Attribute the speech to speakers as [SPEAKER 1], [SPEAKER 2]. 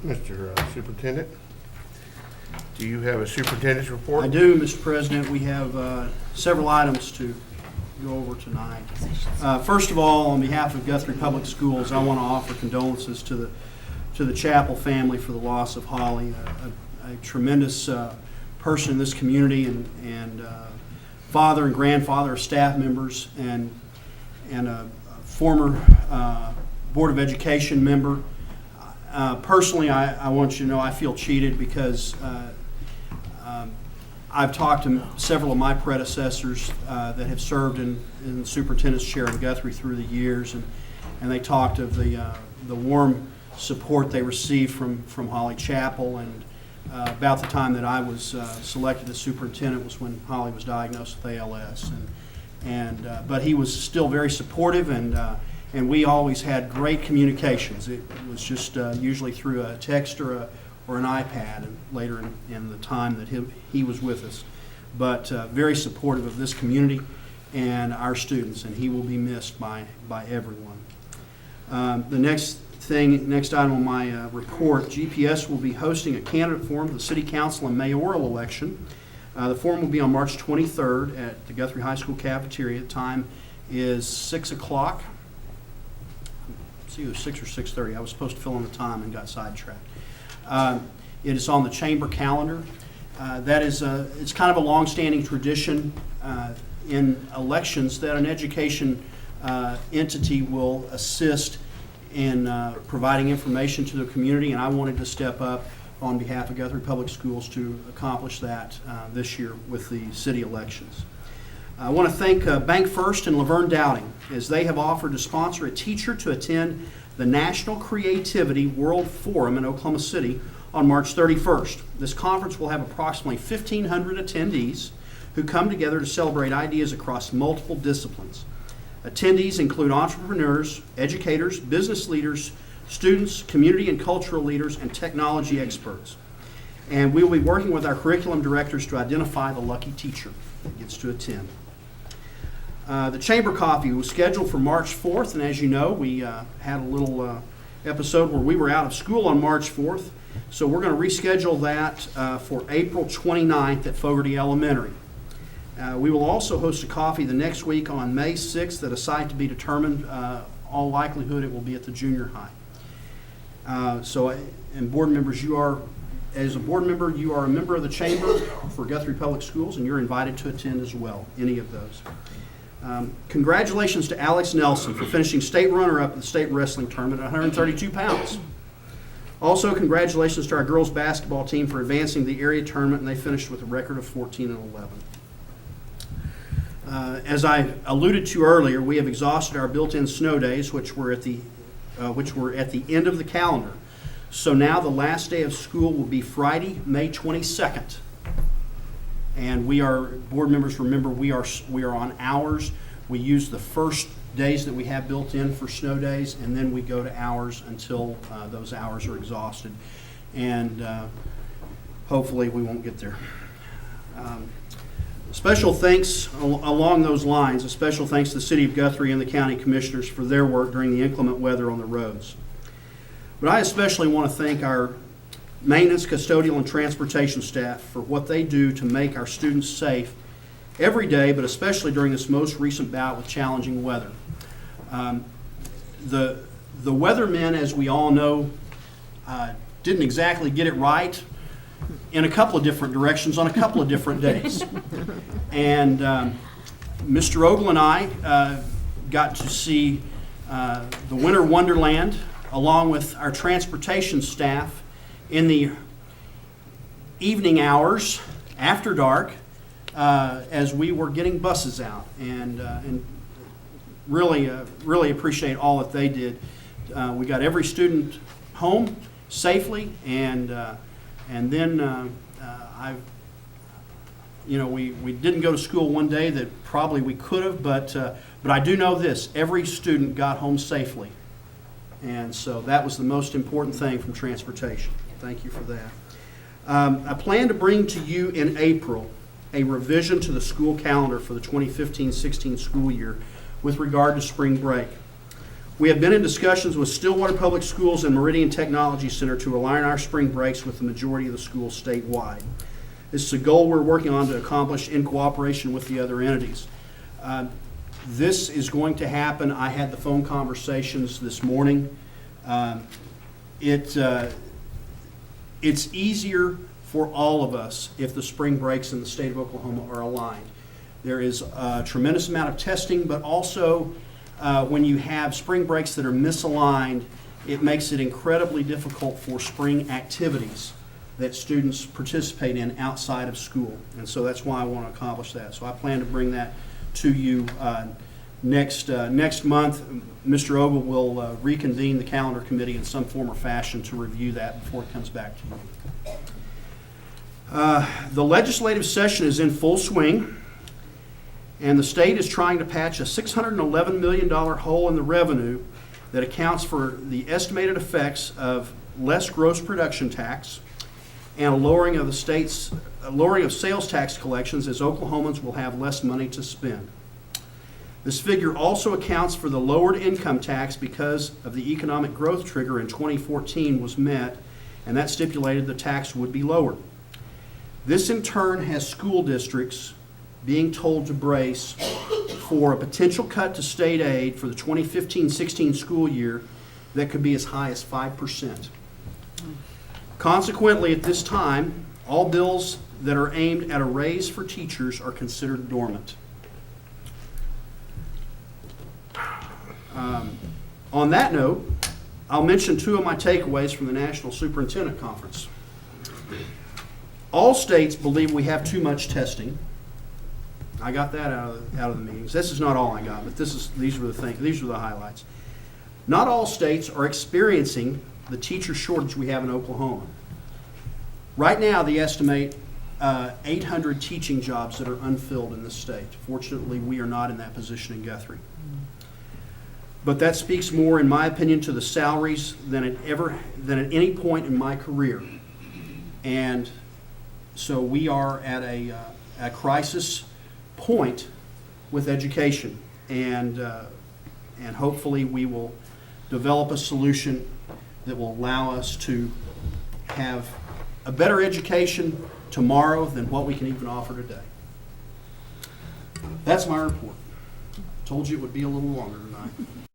[SPEAKER 1] Mr. Superintendent, do you have a superintendent's report?
[SPEAKER 2] I do, Mr. President. We have several items to go over tonight. First of all, on behalf of Guthrie Public Schools, I want to offer condolences to the Chapel family for the loss of Holly, a tremendous person in this community and father and grandfather of staff members and a former Board of Education member. Personally, I want you to know I feel cheated because I've talked to several of my predecessors that have served in the superintendent's chair in Guthrie through the years, and they talked of the warm support they received from Holly Chapel. And about the time that I was selected as superintendent was when Holly was diagnosed with ALS, but he was still very supportive, and we always had great communications. It was just usually through a text or an iPad, and later in the time that he was with us. But very supportive of this community and our students, and he will be missed by everyone. The next item on my report, GPS will be hosting a candidate forum for the City Council and mayoral election. The forum will be on March 23rd at the Guthrie High School cafeteria. The time is 6 o'clock. See, it was 6 or 6:30. I was supposed to fill in the time and got sidetracked. It is on the chamber calendar. It's kind of a long-standing tradition in elections that an education entity will assist in providing information to the community, and I wanted to step up on behalf of Guthrie Public Schools to accomplish that this year with the city elections. I want to thank Bank First and Laverne Dowding, as they have offered to sponsor a teacher to attend the National Creativity World Forum in Oklahoma City on March 31st. This conference will have approximately 1,500 attendees who come together to celebrate ideas across multiple disciplines. Attendees include entrepreneurs, educators, business leaders, students, community and cultural leaders, and technology experts. And we will be working with our curriculum directors to identify the lucky teacher that gets to attend. The Chamber Coffee was scheduled for March 4th, and as you know, we had a little episode where we were out of school on March 4th, so we're going to reschedule that for April 29th at Fogarty Elementary. We will also host a coffee the next week on May 6th at a site to be determined. All likelihood it will be at the junior high. And board members, as a board member, you are a member of the Chamber for Guthrie Public Schools, and you're invited to attend as well, any of those. Congratulations to Alex Nelson for finishing state runner-up at the state wrestling tournament at 132 pounds. Also, congratulations to our girls basketball team for advancing the area tournament, and they finished with a record of 14-11. As I alluded to earlier, we have exhausted our built-in snow days, which were at the end of the calendar. So now the last day of school will be Friday, May 22nd. And board members, remember, we are on hours. We use the first days that we have built in for snow days, and then we go to hours until those hours are exhausted. And hopefully we won't get there. Special thanks along those lines, a special thanks to the City of Guthrie and the County Commissioners for their work during the inclement weather on the roads. But I especially want to thank our maintenance, custodial, and transportation staff for what they do to make our students safe every day, but especially during this most recent bout with challenging weather. The weathermen, as we all know, didn't exactly get it right in a couple of different directions on a couple of different days. And Mr. Ogle and I got to see the Winter Wonderland along with our transportation staff in the evening hours after dark as we were getting buses out, and really appreciate all that they did. We got every student home safely, and then we didn't go to school one day that probably we could have, but I do know this: every student got home safely, and so that was the most important thing from transportation. Thank you for that. I plan to bring to you in April a revision to the school calendar for the 2015-16 school year with regard to spring break. We have been in discussions with Stillwater Public Schools and Meridian Technology Center to align our spring breaks with the majority of the schools statewide. This is a goal we're working on to accomplish in cooperation with the other entities. This is going to happen. I had the phone conversations this morning. It's easier for all of us if the spring breaks in the state of Oklahoma are aligned. There is a tremendous amount of testing, but also when you have spring breaks that are misaligned, it makes it incredibly difficult for spring activities that students participate in outside of school. And so that's why I want to accomplish that. So I plan to bring that to you next month. Mr. Ogle will reconvene the calendar committee in some form or fashion to review that before it comes back to you. The legislative session is in full swing, and the state is trying to patch a $611 million hole in the revenue that accounts for the estimated effects of less gross production tax and a lowering of sales tax collections, as Oklahomans will have less money to spend. This figure also accounts for the lowered income tax because of the economic growth trigger in 2014 was met, and that stipulated the tax would be lowered. This in turn has school districts being told to brace for a potential cut to state aid for the 2015-16 school year that could be as high as 5%. Consequently, at this time, all bills that are aimed at a raise for teachers are considered dormant. On that note, I'll mention two of my takeaways from the National Superintendent Conference. All states believe we have too much testing. I got that out of the meetings. This is not all I got, but these were the highlights. Not all states are experiencing the teacher shortage we have in Oklahoma. Right now, they estimate 800 teaching jobs that are unfilled in this state. Fortunately, we are not in that position in Guthrie. But that speaks more, in my opinion, to the salaries than at any point in my career. And so we are at a crisis point with education, and hopefully we will develop a solution that will allow us to have a better education tomorrow than what we can even offer today. That's my report. Told you it would be a little longer tonight.